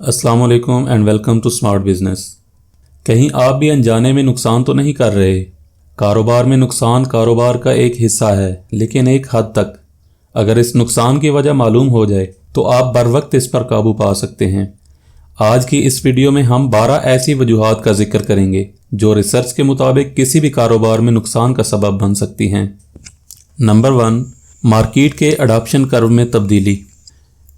अस्सलाम वालेकुम and welcome to smart business. कहीं आप भी अनजाने में नुकसान तो नहीं कर रहे? कारोबार में नुकसान कारोबार का एक हिस्सा है, लेकिन एक हद तक। अगर इस नुकसान की वजह मालूम हो जाए तो आप बर वक्त इस पर काबू पा सकते हैं। आज की इस वीडियो में हम 12 ऐसी वजूहात का जिक्र करेंगे जो रिसर्च के मुताबिक किसी भी कारोबार में नुकसान का सबब बन सकती हैं। नंबर 1, मार्केट के अडॉप्शन कर्व में तब्दीली।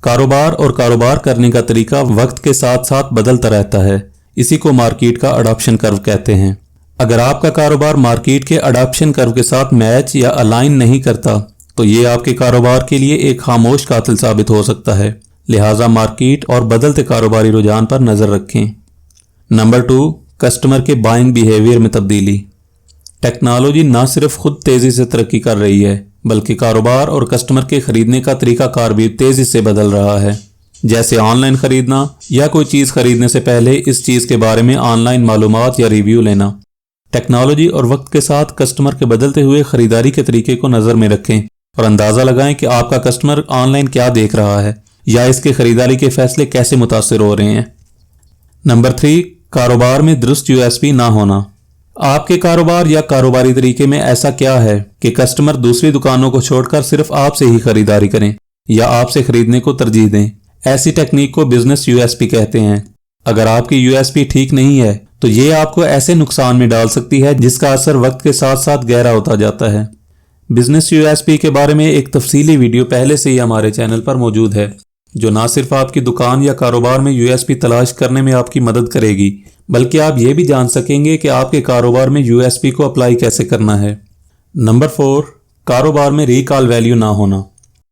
कारोबार और कारोबार करने का तरीका वक्त के साथ साथ बदलता रहता है। इसी को मार्केट का अडॉप्शन कर्व कहते हैं। अगर आपका कारोबार मार्केट के अडॉप्शन कर्व के साथ मैच या अलाइन नहीं करता तो ये आपके कारोबार के लिए एक खामोश कातिल साबित हो सकता है। लिहाजा मार्केट और बदलते कारोबारी रुझान पर नजर रखें। नंबर 2, कस्टमर के बाइंग बिहेवियर में तब्दीली। टेक्नोलॉजी न सिर्फ खुद तेजी से तरक्की कर रही है, बल्कि कारोबार और कस्टमर के खरीदने का तरीका कार भी तेजी से बदल रहा है। जैसे ऑनलाइन खरीदना या कोई चीज़ खरीदने से पहले इस चीज़ के बारे में ऑनलाइन मालूमात या रिव्यू लेना। टेक्नोलॉजी और वक्त के साथ कस्टमर के बदलते हुए खरीदारी के तरीके को नज़र में रखें और अंदाज़ा लगाएं कि आपका कस्टमर ऑनलाइन क्या देख रहा है या इसके खरीदारी के फैसले कैसे मुतासिर हो रहे हैं। नंबर 3, कारोबार में दुरुस्त यूएसपी ना होना। आपके कारोबार या कारोबारी तरीके में ऐसा क्या है कि कस्टमर दूसरी दुकानों को छोड़कर सिर्फ आपसे ही खरीदारी करें या आपसे खरीदने को तरजीह दें। ऐसी टेक्निक को बिजनेस यूएसपी कहते हैं। अगर आपकी यूएसपी ठीक नहीं है तो ये आपको ऐसे नुकसान में डाल सकती है जिसका असर वक्त के साथ साथ गहरा होता जाता है। बिजनेस यूएसपी के बारे में एक तफसीली वीडियो पहले से ही हमारे चैनल पर मौजूद है, जो ना सिर्फ आपकी दुकान या कारोबार में यूएसपी तलाश करने में आपकी मदद करेगी, बल्कि आप ये भी जान सकेंगे कि आपके कारोबार में यूएसपी को अप्लाई कैसे करना है। नंबर 4, कारोबार में रिकॉल वैल्यू ना होना।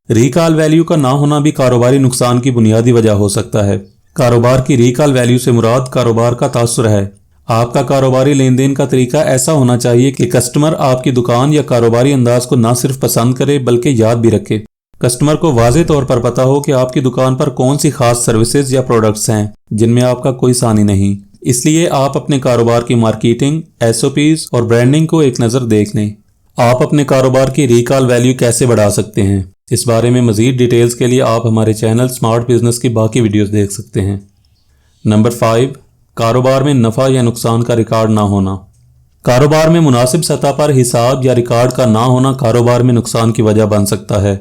रिकॉल वैल्यू का ना होना भी कारोबारी नुकसान की बुनियादी वजह हो सकता है। कारोबार की रिकॉल वैल्यू से मुराद कारोबार का तासुर है। आपका कारोबारी लेन देन का तरीका ऐसा होना चाहिए कि कस्टमर आपकी दुकान या कारोबारी अंदाज को ना सिर्फ पसंद करे बल्कि याद भी रखे। कस्टमर को वाज़ेह तौर पर पता हो कि आपकी दुकान पर कौन सी खास सर्विसेज या प्रोडक्ट्स हैं जिनमें आपका कोई सानी नहीं। इसलिए आप अपने कारोबार की मार्केटिंग, एसओपीज और ब्रांडिंग को एक नज़र देख लें। आप अपने कारोबार की रिकॉल वैल्यू कैसे बढ़ा सकते हैं, इस बारे में मज़ीद डिटेल्स के लिए आप हमारे चैनल स्मार्ट बिजनेस की बाकी वीडियोस देख सकते हैं। नंबर 5, कारोबार में नफ़ा या नुकसान का रिकॉर्ड ना होना। कारोबार में मुनासिब सतह पर हिसाब या रिकॉर्ड का ना होना कारोबार में नुकसान की वजह बन सकता है।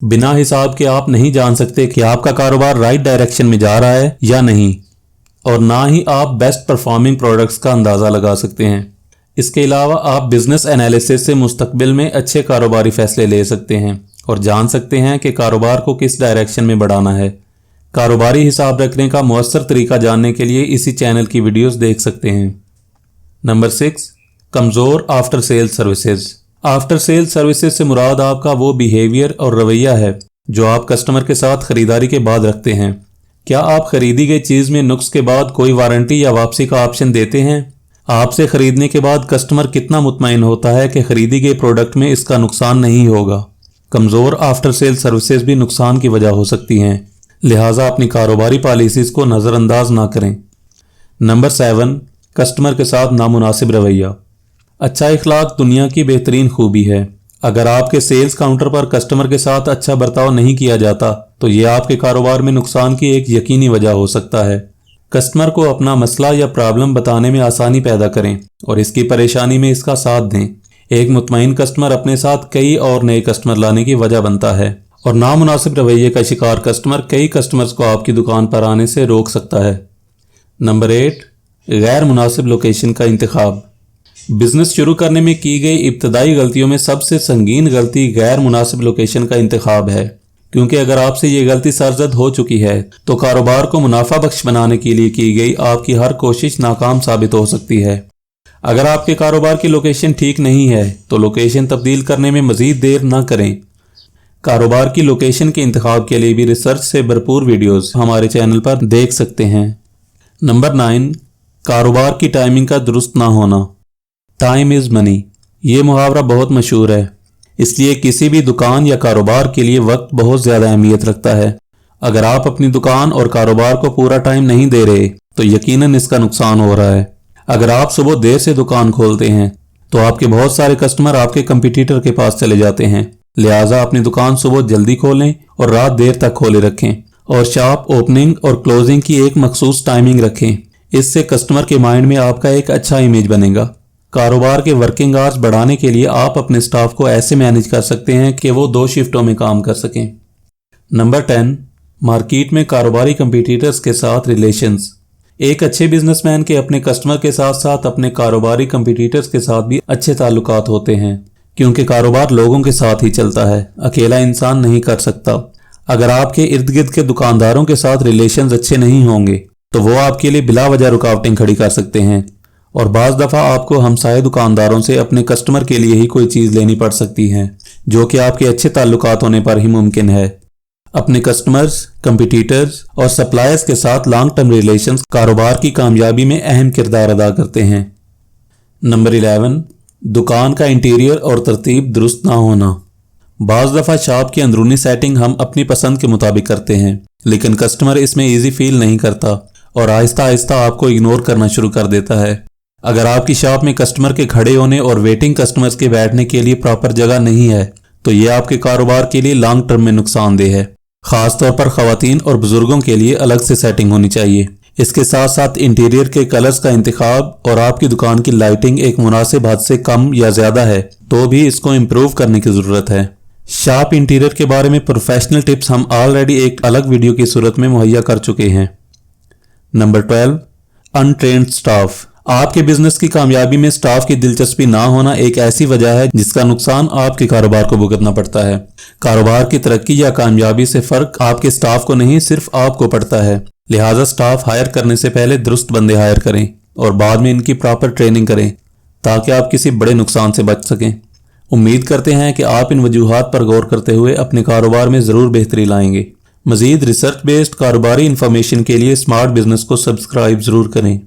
बिना हिसाब के आप नहीं जान सकते कि आपका कारोबार राइट डायरेक्शन में जा रहा है या नहीं, और ना ही आप बेस्ट परफॉर्मिंग प्रोडक्ट्स का अंदाज़ा लगा सकते हैं। इसके अलावा आप बिजनेस एनालिसिस से मुस्तकबिल में अच्छे कारोबारी फैसले ले सकते हैं और जान सकते हैं कि कारोबार को किस डायरेक्शन में बढ़ाना है। कारोबारी हिसाब रखने का मुअस्सर तरीका जानने के लिए इसी चैनल की वीडियोस देख सकते हैं। नंबर 6, कमज़ोर after sale services. After sale services से मुराद आपका वो बिहेवियर और रवैया है जो आप कस्टमर के साथ खरीदारी के बाद रखते हैं। क्या आप खरीदी गई चीज़ में नुक्स के बाद कोई वारंटी या वापसी का ऑप्शन देते हैं? आपसे खरीदने के बाद कस्टमर कितना मुतमईन होता है कि खरीदी गई प्रोडक्ट में इसका नुकसान नहीं होगा? कमज़ोर आफ्टर सेल सर्विसेज भी नुकसान की वजह हो सकती हैं, लिहाजा अपनी कारोबारी पॉलिसीज को नज़रअंदाज ना करें। नंबर 7, कस्टमर के साथ नामुनासिब रवैया। अच्छा इखलाक दुनिया की बेहतरीन खूबी है। अगर आपके सेल्स काउंटर पर कस्टमर के साथ अच्छा बर्ताव नहीं किया जाता तो ये आपके कारोबार में नुकसान की एक यकीनी वजह हो सकता है। कस्टमर को अपना मसला या प्रॉब्लम बताने में आसानी पैदा करें और इसकी परेशानी में इसका साथ दें। एक मुतमईन कस्टमर अपने साथ कई और नए कस्टमर लाने की वजह बनता है, और नामुनासिब रवैये का शिकार कस्टमर कई कस्टमर्स को आपकी दुकान पर आने से रोक सकता है। नंबर 8, गैर मुनासिब लोकेशन का इंतखाब। बिजनेस शुरू करने में की गई इब्तदाई गलतियों में सबसे संगीन गलती गैर मुनासिब लोकेशन का इंतखाब है, क्योंकि अगर आपसे ये गलती सरजद हो चुकी है तो कारोबार को मुनाफा बख्श बनाने के लिए की गई आपकी हर कोशिश नाकाम साबित हो सकती है। अगर आपके कारोबार की लोकेशन ठीक नहीं है तो लोकेशन तब्दील करने में मजीद देर ना करें। कारोबार की लोकेशन के इंतखाब के लिए भी रिसर्च से भरपूर वीडियोस हमारे चैनल पर देख सकते हैं। नंबर 9, कारोबार की टाइमिंग का दुरुस्त ना होना। टाइम इज़ मनी, ये मुहावरा बहुत मशहूर है, इसलिए किसी भी दुकान या कारोबार के लिए वक्त बहुत ज़्यादा अहमियत रखता है। अगर आप अपनी दुकान और कारोबार को पूरा टाइम नहीं दे रहे तो यकीनन इसका नुकसान हो रहा है। अगर आप सुबह देर से दुकान खोलते हैं तो आपके बहुत सारे कस्टमर आपके कंपटीटर के पास चले जाते हैं। लिहाजा अपनी दुकान सुबह जल्दी खोलें और रात देर तक खोले रखें। और शॉप ओपनिंग और क्लोजिंग की एक मखसूस टाइमिंग रखें। इससे कस्टमर के माइंड में आपका एक अच्छा इमेज बनेगा। कारोबार के वर्किंग आवर्स बढ़ाने के लिए आप अपने स्टाफ को ऐसे मैनेज कर सकते हैं कि वो 2 शिफ्टों में काम कर सकें। नंबर 10, मार्केट में कारोबारी कंपीटिटर्स के साथ रिलेशंस। एक अच्छे बिजनेसमैन के अपने कस्टमर के साथ साथ अपने कारोबारी कंपीटिटर्स के साथ भी अच्छे ताल्लुकात होते हैं, क्योंकि कारोबार लोगों के साथ ही चलता है, अकेला इंसान नहीं कर सकता। अगर आपके इर्द गिर्द के दुकानदारों के साथ रिलेशंस अच्छे नहीं होंगे तो वो आपके लिए बिला वजह रुकावटें खड़ी कर सकते हैं, और बाज़ दफ़ा आपको हमसाये दुकानदारों से अपने कस्टमर के लिए ही कोई चीज़ लेनी पड़ सकती है, जो कि आपके अच्छे ताल्लुकात होने पर ही मुमकिन है। अपने कस्टमर्स, कंपटीटर्स और सप्लायर्स के साथ लॉन्ग टर्म रिलेशंस कारोबार की कामयाबी में अहम किरदार अदा करते हैं। नंबर 11, दुकान का इंटीरियर और तरतीब दुरुस्त ना होना। बाज़ दफ़ा शॉप की अंदरूनी सेटिंग हम अपनी पसंद के मुताबिक करते हैं, लेकिन कस्टमर इसमें ईजी फील नहीं करता और आहिस्ता आहिस्ता आपको इग्नोर करना शुरू कर देता है। अगर आपकी शॉप में कस्टमर के खड़े होने और वेटिंग कस्टमर्स के बैठने के लिए प्रॉपर जगह नहीं है तो ये आपके कारोबार के लिए लॉन्ग टर्म में नुकसानदेह है। खासतौर पर ख़वातीन और बुजुर्गों के लिए अलग से सेटिंग होनी चाहिए। इसके साथ साथ इंटीरियर के कलर्स का इंतखाब और आपकी दुकान की लाइटिंग एक मुनासिब हद से कम या ज़्यादा है तो भी इसको इम्प्रूव करने की ज़रूरत है। शॉप इंटीरियर के बारे में प्रोफेशनल टिप्स हम ऑलरेडी एक अलग वीडियो की सूरत में मुहैया कर चुके हैं। Number 12, untrained staff. आपके बिजनेस की कामयाबी में स्टाफ की दिलचस्पी ना होना एक ऐसी वजह है जिसका नुकसान आपके कारोबार को भुगतना पड़ता है। कारोबार की तरक्की या कामयाबी से फर्क आपके स्टाफ को नहीं, सिर्फ आपको पड़ता है। लिहाजा स्टाफ हायर करने से पहले दुरुस्त बंदे हायर करें और बाद में इनकी प्रॉपर ट्रेनिंग करें ताकि आप किसी बड़े नुकसान से बच सकें। उम्मीद करते हैं कि आप इन वजूहात पर गौर करते हुए अपने कारोबार में ज़रूर बेहतरी लाएंगे। मज़ीद रिसर्च बेस्ड कारोबारी इंफॉर्मेशन के लिए स्मार्ट बिजनेस को सब्सक्राइब ज़रूर करें।